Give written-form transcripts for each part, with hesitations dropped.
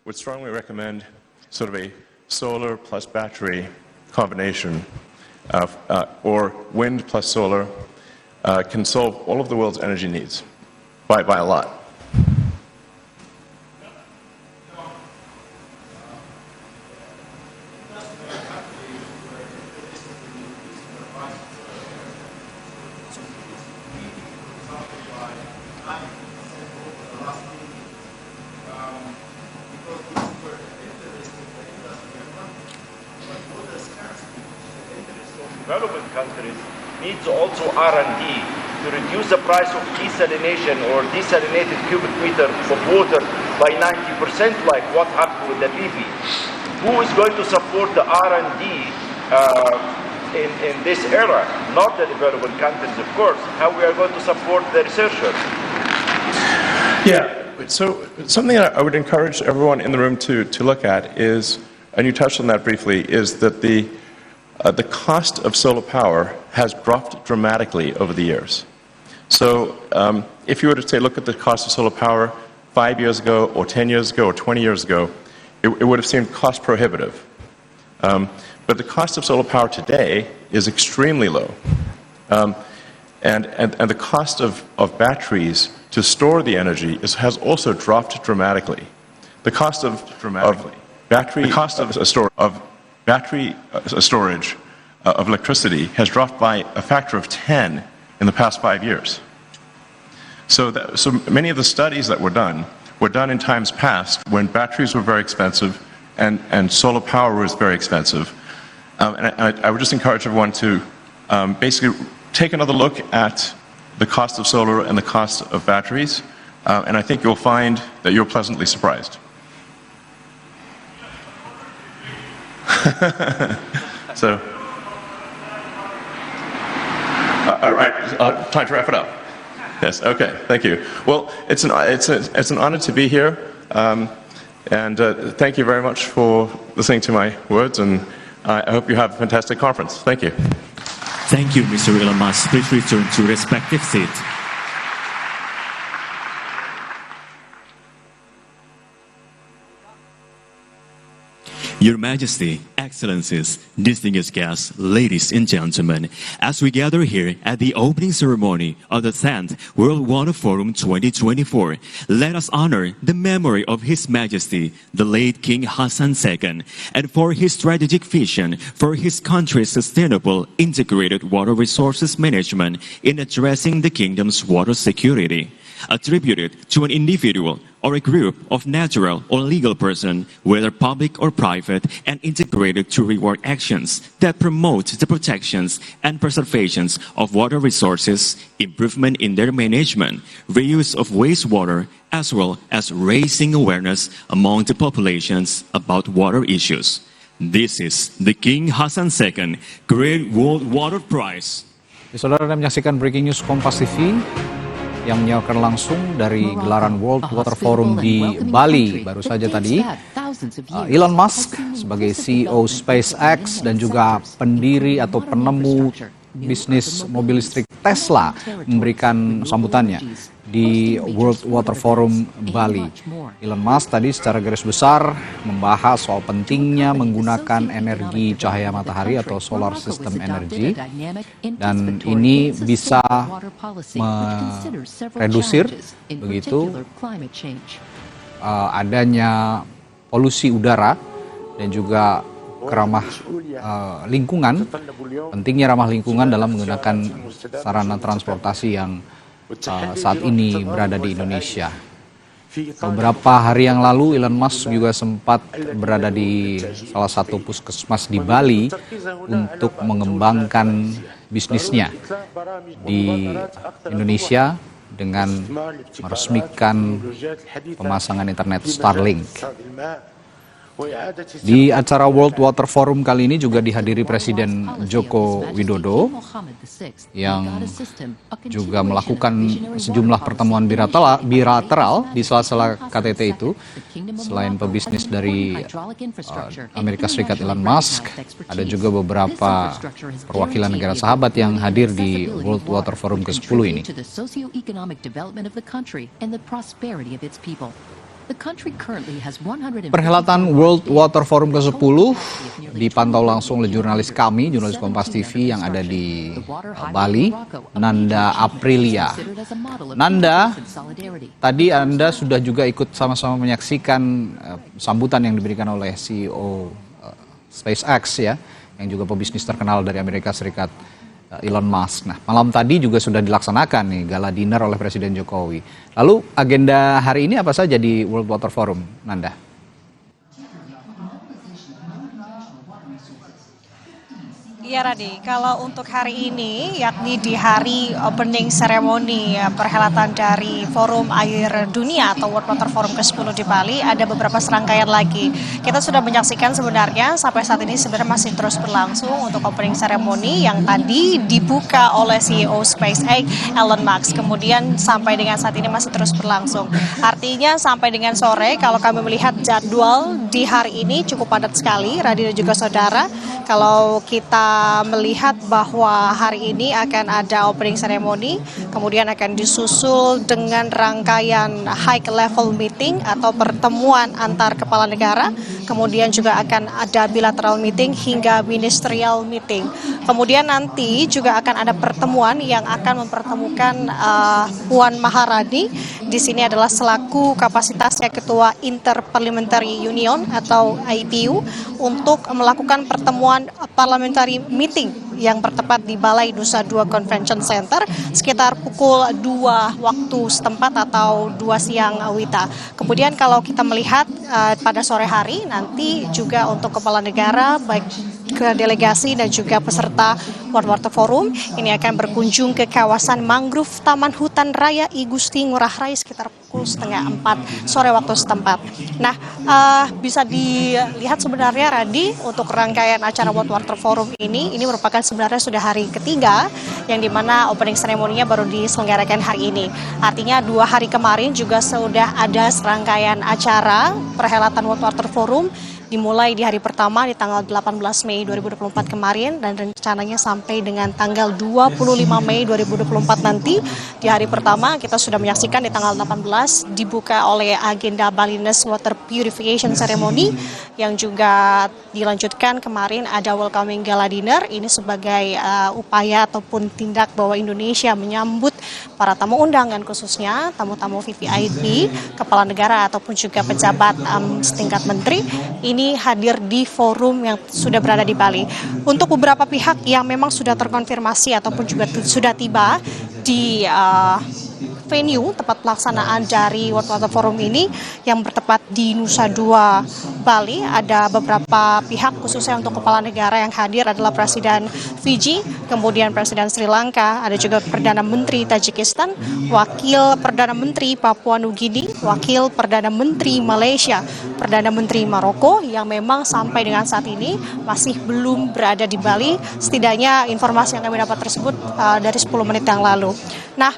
would strongly recommend sort of a solar plus battery combination or wind plus solar can solve all of the world's energy needs by a lot. Developing countries needs also R&D to reduce the price of desalination or desalinated cubic meter of water by 90%, like what happened with the BP. Who is going to support the R&D in this era? Not the developing countries, of course. How we are going to support the researchers? Yeah, so something I would encourage everyone in the room to look at is, and you touched on that briefly, is that the cost of solar power has dropped dramatically over the years. So if you were to say, look at the cost of solar power 5 years ago, or 10 years ago, or 20 years ago, it would have seemed cost prohibitive. But the cost of solar power today is extremely low. And the cost of batteries to store the energy has also dropped dramatically. The cost of battery storage of electricity has dropped by a factor of 10 in the past 5 years. So many of the studies that were done in times past when batteries were very expensive and solar power was very expensive. And I would just encourage everyone to basically take another look at the cost of solar and the cost of batteries, and I think you'll find that you're pleasantly surprised. So, all right, time to wrap it up. Yes, okay, thank you. Well, it's an honor to be here, and thank you very much for listening to my words, and I hope you have a fantastic conference. Thank you. Thank you, Mr. Elon Musk. Please return to respective seat. Your Majesty, Excellencies, distinguished guests, ladies and gentlemen, as we gather here at the opening ceremony of the 10th World Water Forum 2024, let us honor the memory of His Majesty, the late King Hassan II, and for his strategic vision for his country's sustainable integrated water resources management in addressing the kingdom's water security. Attributed to an individual or a group of natural or legal person, whether public or private, and integrated to reward actions that promote the protections and preservations of water resources, improvement in their management, reuse of wastewater, as well as raising awareness among the populations about water issues. This is the King Hassan II Great World Water Prize. Saudara menyaksikan Breaking News Kompas TV yang menyiarkan langsung dari gelaran World Water Forum di Bali. Baru saja tadi, Elon Musk sebagai CEO SpaceX dan juga pendiri atau penemu bisnis mobil listrik Tesla memberikan sambutannya di World Water Forum Bali. Elon Musk tadi secara garis besar membahas soal pentingnya menggunakan energi cahaya matahari atau solar system energy, dan ini bisa meredusir begitu adanya polusi udara dan juga keramah lingkungan, pentingnya ramah lingkungan dalam menggunakan sarana transportasi yang saat ini berada di Indonesia. Beberapa hari yang lalu Elon Musk juga sempat berada di salah satu puskesmas di Bali untuk mengembangkan bisnisnya di Indonesia dengan meresmikan pemasangan internet Starlink. Di acara World Water Forum kali ini juga dihadiri Presiden Joko Widodo yang juga melakukan sejumlah pertemuan bilateral di sela-sela KTT itu. Selain pebisnis dari Amerika Serikat Elon Musk, ada juga beberapa perwakilan negara sahabat yang hadir di World Water Forum ke-10 ini. Perhelatan World Water Forum ke-10 dipantau langsung oleh jurnalis kami, jurnalis Kompas TV yang ada di Bali, Nanda Aprilia. Nanda, tadi Anda sudah juga ikut sama-sama menyaksikan sambutan yang diberikan oleh CEO SpaceX ya, yang juga pebisnis terkenal dari Amerika Serikat, Elon Musk. Nah, malam tadi juga sudah dilaksanakan nih gala dinner oleh Presiden Jokowi. Lalu agenda hari ini apa saja di World Water Forum, Nanda? Iya Radi, kalau untuk hari ini yakni di hari opening ceremony perhelatan dari Forum Air Dunia atau World Water Forum ke-10 di Bali, ada beberapa serangkaian lagi. Kita sudah menyaksikan sebenarnya sampai saat ini sebenarnya masih terus berlangsung untuk opening ceremony yang tadi dibuka oleh CEO SpaceX Elon Musk. Kemudian sampai dengan saat ini masih terus berlangsung. Artinya sampai dengan sore kalau kami melihat jadwal di hari ini cukup padat sekali, Radi dan juga saudara. Kalau kita melihat bahwa hari ini akan ada opening ceremony, kemudian akan disusul dengan rangkaian high level meeting atau pertemuan antar kepala negara, kemudian juga akan ada bilateral meeting hingga ministerial meeting. Kemudian nanti juga akan ada pertemuan yang akan mempertemukan Puan Maharani. Di sini adalah selaku kapasitasnya Ketua Interparliamentary Union atau IPU untuk melakukan pertemuan parliamentary meeting yang bertepat di Balai Nusa Dua Convention Center sekitar pukul 2 waktu setempat atau 2 siang WITA. Kemudian kalau kita melihat pada sore hari nanti juga untuk kepala negara baik ke delegasi dan juga peserta World Water Forum ini akan berkunjung ke kawasan mangrove Taman Hutan Raya I Gusti Ngurah Rai sekitar pukul 3:30 sore waktu setempat. Nah, bisa dilihat sebenarnya Radi untuk rangkaian acara World Water Forum ini merupakan sebenarnya sudah hari ketiga yang dimana opening ceremony-nya baru diselenggarakan hari ini. Artinya 2 hari kemarin juga sudah ada serangkaian acara perhelatan World Water Forum dimulai di hari pertama di tanggal 18 Mei 2024 kemarin dan rencananya sampai dengan tanggal 25 Mei 2024 nanti. Di hari pertama kita sudah menyaksikan di tanggal 18 dibuka oleh agenda Balinese Water Purification Ceremony yang juga dilanjutkan kemarin ada welcoming gala dinner. Ini sebagai upaya ataupun tindak bahwa Indonesia menyambut para tamu undangan khususnya tamu-tamu VVIP, kepala negara ataupun juga pejabat setingkat menteri ini hadir di forum yang sudah berada di Bali. Untuk beberapa pihak yang memang sudah terkonfirmasi ataupun juga sudah tiba di venue tempat pelaksanaan dari World Water Forum ini yang bertepat di Nusa Dua, Bali. Ada beberapa pihak khususnya untuk kepala negara yang hadir adalah Presiden Fiji, kemudian Presiden Sri Lanka, ada juga Perdana Menteri Tajikistan, Wakil Perdana Menteri Papua Nugini, Wakil Perdana Menteri Malaysia, Perdana Menteri Maroko yang memang sampai dengan saat ini masih belum berada di Bali. Setidaknya informasi yang kami dapat tersebut dari 10 menit yang lalu. Nah,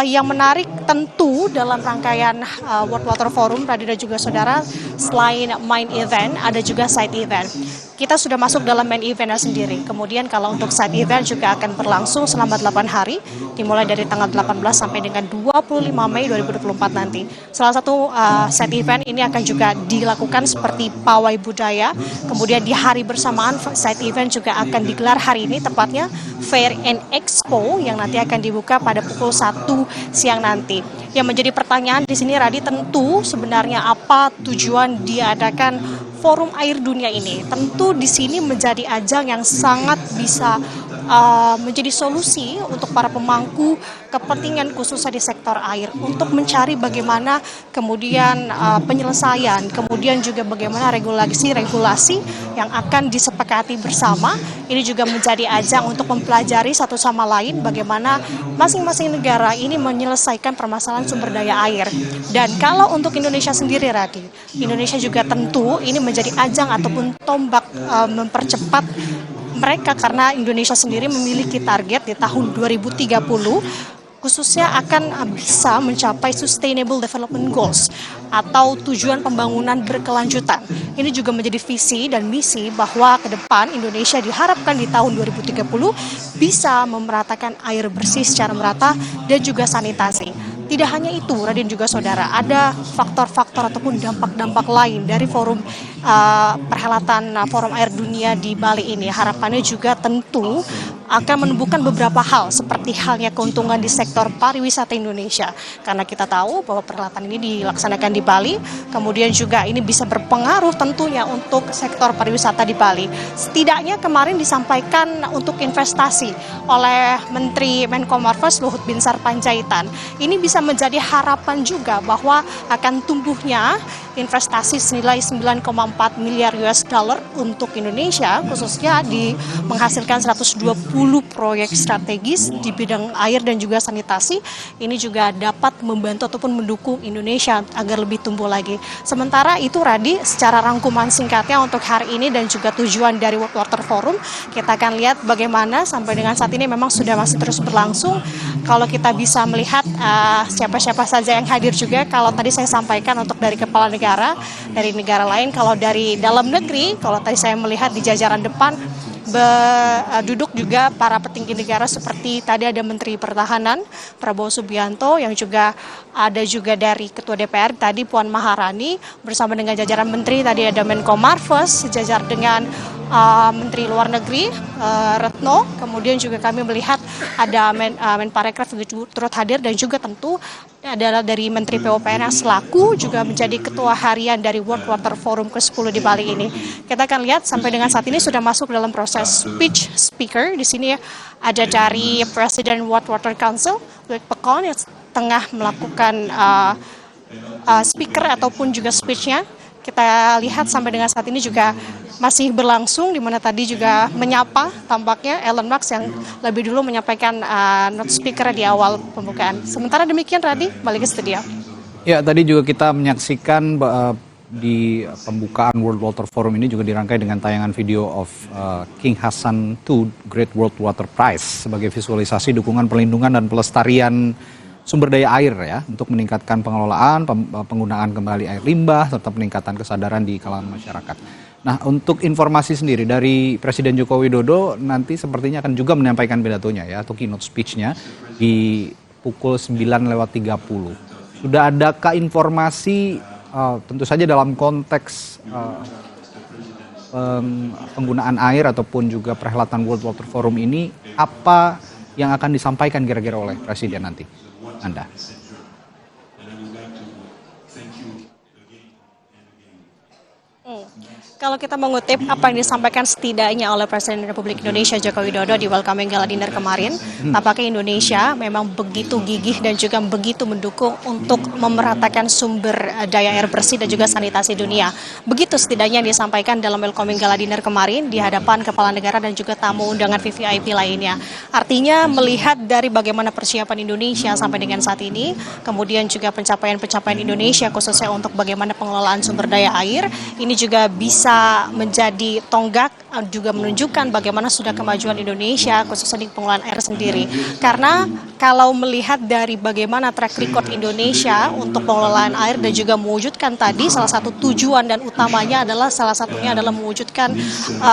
yang menarik tentu dalam rangkaian World Water Forum, Radit dan juga saudara, selain main event, ada juga side event. Kita sudah masuk dalam main eventnya sendiri. Kemudian kalau untuk side event juga akan berlangsung selama 8 hari, dimulai dari tanggal 18 sampai dengan 25 Mei 2024 nanti. Salah satu side event ini akan juga dilakukan seperti pawai budaya. Kemudian di hari bersamaan side event juga akan digelar hari ini, tepatnya Fair and Expo yang nanti akan dibuka pada pukul 1 siang nanti. Yang menjadi pertanyaan di sini, Radit, tentu sebenarnya apa tujuan diadakan Forum Air Dunia ini? Tentu di sini menjadi ajang yang sangat bisa menjadi solusi untuk para pemangku kepentingan khususnya di sektor air untuk mencari bagaimana kemudian penyelesaian, kemudian juga bagaimana regulasi yang akan disepakati bersama. Ini juga menjadi ajang untuk mempelajari satu sama lain bagaimana masing-masing negara ini menyelesaikan permasalahan sumber daya air. Dan kalau untuk Indonesia sendiri, Radi, Indonesia juga tentu ini menjadi ajang ataupun tombak mempercepat mereka, karena Indonesia sendiri memiliki target di tahun 2030 khususnya akan bisa mencapai Sustainable Development Goals atau tujuan pembangunan berkelanjutan. Ini juga menjadi visi dan misi bahwa ke depan Indonesia diharapkan di tahun 2030 bisa memeratakan air bersih secara merata dan juga sanitasi. Tidak hanya itu, Raden juga saudara, ada faktor-faktor ataupun dampak-dampak lain dari forum perhelatan Forum Air Dunia di Bali ini. Harapannya juga tentu akan menumbuhkan beberapa hal seperti halnya keuntungan di sektor pariwisata Indonesia. Karena kita tahu bahwa perhelatan ini dilaksanakan di Bali, kemudian juga ini bisa berpengaruh tentunya untuk sektor pariwisata di Bali. Setidaknya kemarin disampaikan untuk investasi oleh Menteri Menko Marves Luhut Binsar Panjaitan. Ini bisa menjadi harapan juga bahwa akan tumbuhnya investasi senilai 9,4 miliar US dollar untuk Indonesia, khususnya di menghasilkan 120 proyek strategis di bidang air dan juga sanitasi. Ini juga dapat membantu ataupun mendukung Indonesia agar lebih tumbuh lagi. Sementara itu Radi, secara rangkuman singkatnya untuk hari ini dan juga tujuan dari World Water Forum, kita akan lihat bagaimana sampai dengan saat ini memang sudah masih terus berlangsung. Kalau kita bisa melihat siapa-siapa saja yang hadir juga, kalau tadi saya sampaikan untuk dari kepala negara, dari negara lain, kalau dari dalam negeri, kalau tadi saya melihat di jajaran depan, duduk juga para petinggi negara seperti tadi ada Menteri Pertahanan Prabowo Subianto, yang juga ada juga dari Ketua DPR tadi Puan Maharani bersama dengan jajaran menteri, tadi ada Menko Marves sejajar dengan Menteri Luar Negeri Retno, kemudian juga kami melihat ada Menparekraf juga turut hadir, dan juga tentu adalah dari Menteri PUPR yang selaku juga menjadi ketua harian dari World Water Forum ke-10 di Bali ini. Kita akan lihat sampai dengan saat ini sudah masuk dalam proses speech speaker. Di sini ada dari Presiden World Water Council, Luik Pekon, yang tengah melakukan speaker ataupun juga speech-nya. Kita lihat sampai dengan saat ini juga masih berlangsung, di mana tadi juga menyapa tampaknya Elon Musk yang lebih dulu menyampaikan note speaker di awal pembukaan. Sementara demikian, Radi, balik ke studio. Ya, tadi juga kita menyaksikan di pembukaan World Water Forum ini juga dirangkai dengan tayangan video of King Hassan II Great World Water Prize sebagai visualisasi dukungan perlindungan dan pelestarian sumber daya air ya, untuk meningkatkan pengelolaan, penggunaan kembali air limbah, serta peningkatan kesadaran di kalangan masyarakat. Nah, untuk informasi sendiri dari Presiden Joko Widodo nanti sepertinya akan juga menyampaikan pidatonya ya, atau keynote speech-nya di pukul 9:30. Sudah adakah informasi tentu saja dalam konteks penggunaan air ataupun juga perhelatan World Water Forum ini, apa yang akan disampaikan kira-kira oleh Presiden nanti? Anda. Kalau kita mengutip apa yang disampaikan setidaknya oleh Presiden Republik Indonesia Joko Widodo di Welcoming Gala Dinner kemarin, tampaknya Indonesia memang begitu gigih dan juga begitu mendukung untuk memeratakan sumber daya air bersih dan juga sanitasi dunia. Begitu setidaknya yang disampaikan dalam Welcoming Gala Dinner kemarin di hadapan kepala negara dan juga tamu undangan VVIP lainnya. Artinya melihat dari bagaimana persiapan Indonesia sampai dengan saat ini, kemudian juga pencapaian-pencapaian Indonesia khususnya untuk bagaimana pengelolaan sumber daya air, ini juga bisa menjadi tonggak, juga menunjukkan bagaimana sudah kemajuan Indonesia khususnya di pengelolaan air sendiri. Karena kalau melihat dari bagaimana track record Indonesia untuk pengelolaan air dan juga mewujudkan tadi, salah satu tujuan dan utamanya adalah salah satunya adalah mewujudkan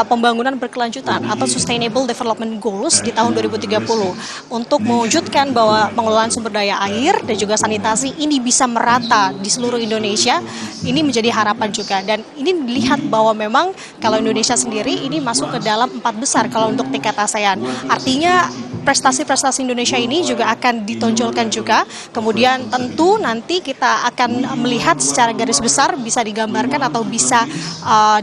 pembangunan berkelanjutan atau Sustainable Development Goals di tahun 2030 untuk mewujudkan bahwa pengelolaan sumber daya air dan juga sanitasi ini bisa merata di seluruh Indonesia. Ini menjadi harapan juga, dan ini dilihat bahwa memang kalau Indonesia sendiri ini masuk ke dalam 4 besar kalau untuk tingkat ASEAN. Artinya prestasi-prestasi Indonesia ini juga akan ditonjolkan juga. Kemudian tentu nanti kita akan melihat secara garis besar bisa digambarkan atau bisa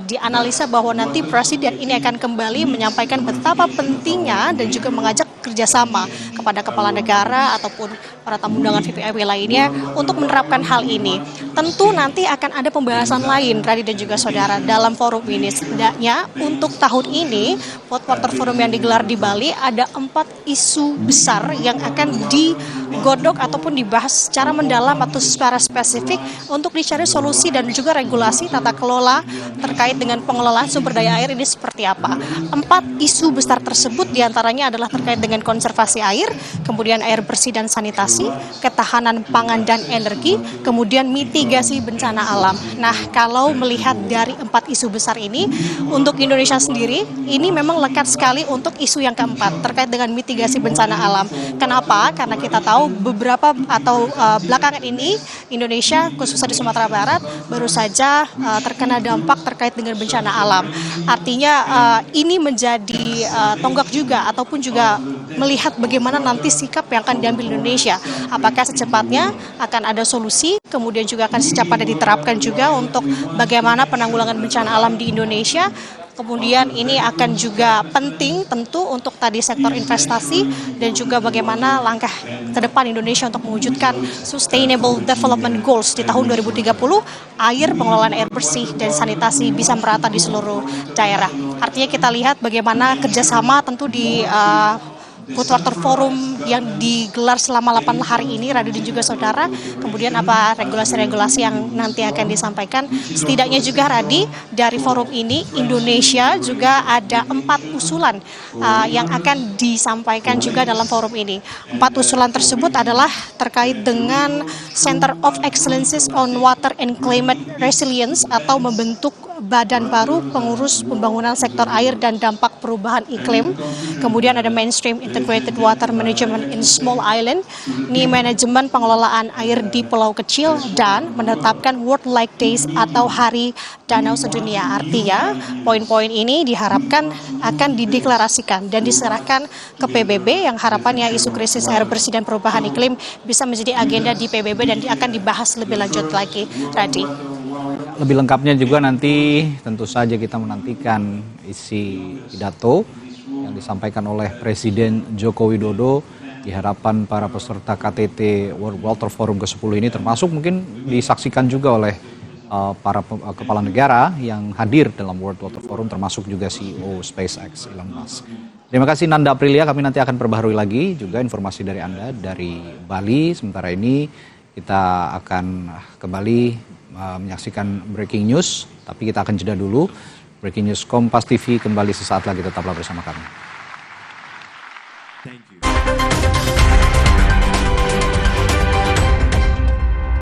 dianalisa bahwa nanti Presiden ini akan kembali menyampaikan betapa pentingnya dan juga mengajak kerjasama kepada kepala negara ataupun para tamu undangan VVIP lainnya untuk menerapkan hal ini. Tentu nanti akan ada pembahasan lain, Radi dan juga saudara, dalam forum ini. Setidaknya untuk tahun ini, World Water Forum yang digelar di Bali, ada 4 isu besar yang akan digodok ataupun dibahas secara mendalam atau secara spesifik untuk dicari solusi dan juga regulasi tata kelola terkait dengan pengelolaan sumber daya air ini seperti apa. 4 isu besar tersebut diantaranya adalah terkait dengan konservasi air, air, kemudian air bersih dan sanitasi, ketahanan pangan dan energi, kemudian mitigasi bencana alam. Nah, kalau melihat dari 4 isu besar ini, untuk Indonesia sendiri, ini memang lekat sekali untuk isu yang keempat, terkait dengan mitigasi bencana alam. Kenapa? Karena kita tahu beberapa atau belakangan ini, Indonesia, khususnya di Sumatera Barat, baru saja terkena dampak terkait dengan bencana alam. Artinya ini menjadi tonggak juga, ataupun juga melihat bagaimana nanti sikap yang akan diambil Indonesia. Apakah secepatnya akan ada solusi, kemudian juga akan secepatnya diterapkan juga untuk bagaimana penanggulangan bencana alam di Indonesia. Kemudian ini akan juga penting tentu untuk tadi sektor investasi dan juga bagaimana langkah ke depan Indonesia untuk mewujudkan Sustainable Development Goals di tahun 2030, air, pengelolaan air bersih dan sanitasi bisa merata di seluruh daerah. Artinya kita lihat bagaimana kerjasama tentu di World Water Forum yang digelar selama 8 hari ini, Radi dan juga saudara, kemudian apa regulasi-regulasi yang nanti akan disampaikan. Setidaknya juga Radi, dari forum ini Indonesia juga ada 4 usulan yang akan disampaikan juga dalam forum ini. 4 usulan tersebut adalah terkait dengan Center of Excellences on Water and Climate Resilience atau membentuk badan baru pengurus pembangunan sektor air dan dampak perubahan iklim. Kemudian ada Mainstream Integrated Water Management in Small Island, ini manajemen pengelolaan air di pulau kecil, dan menetapkan World Lake Days atau Hari Danau Sedunia. Artinya poin-poin ini diharapkan akan dideklarasikan dan diserahkan ke PBB, yang harapannya isu krisis air bersih dan perubahan iklim bisa menjadi agenda di PBB dan akan dibahas lebih lanjut lagi. Radi. Lebih lengkapnya juga nanti tentu saja kita menantikan isi pidato yang disampaikan oleh Presiden Joko Widodo di hadapan para peserta KTT World Water Forum ke-10 ini, termasuk mungkin disaksikan juga oleh para kepala negara yang hadir dalam World Water Forum, termasuk juga CEO SpaceX Elon Musk. Terima kasih Nanda Aprilia, kami nanti akan perbaharui lagi juga informasi dari Anda dari Bali. Sementara ini kita akan kembali menyaksikan breaking news, tapi kita akan jeda dulu. Breaking news Kompas TV kembali sesaat lagi, tetaplah bersama kami. Thank you.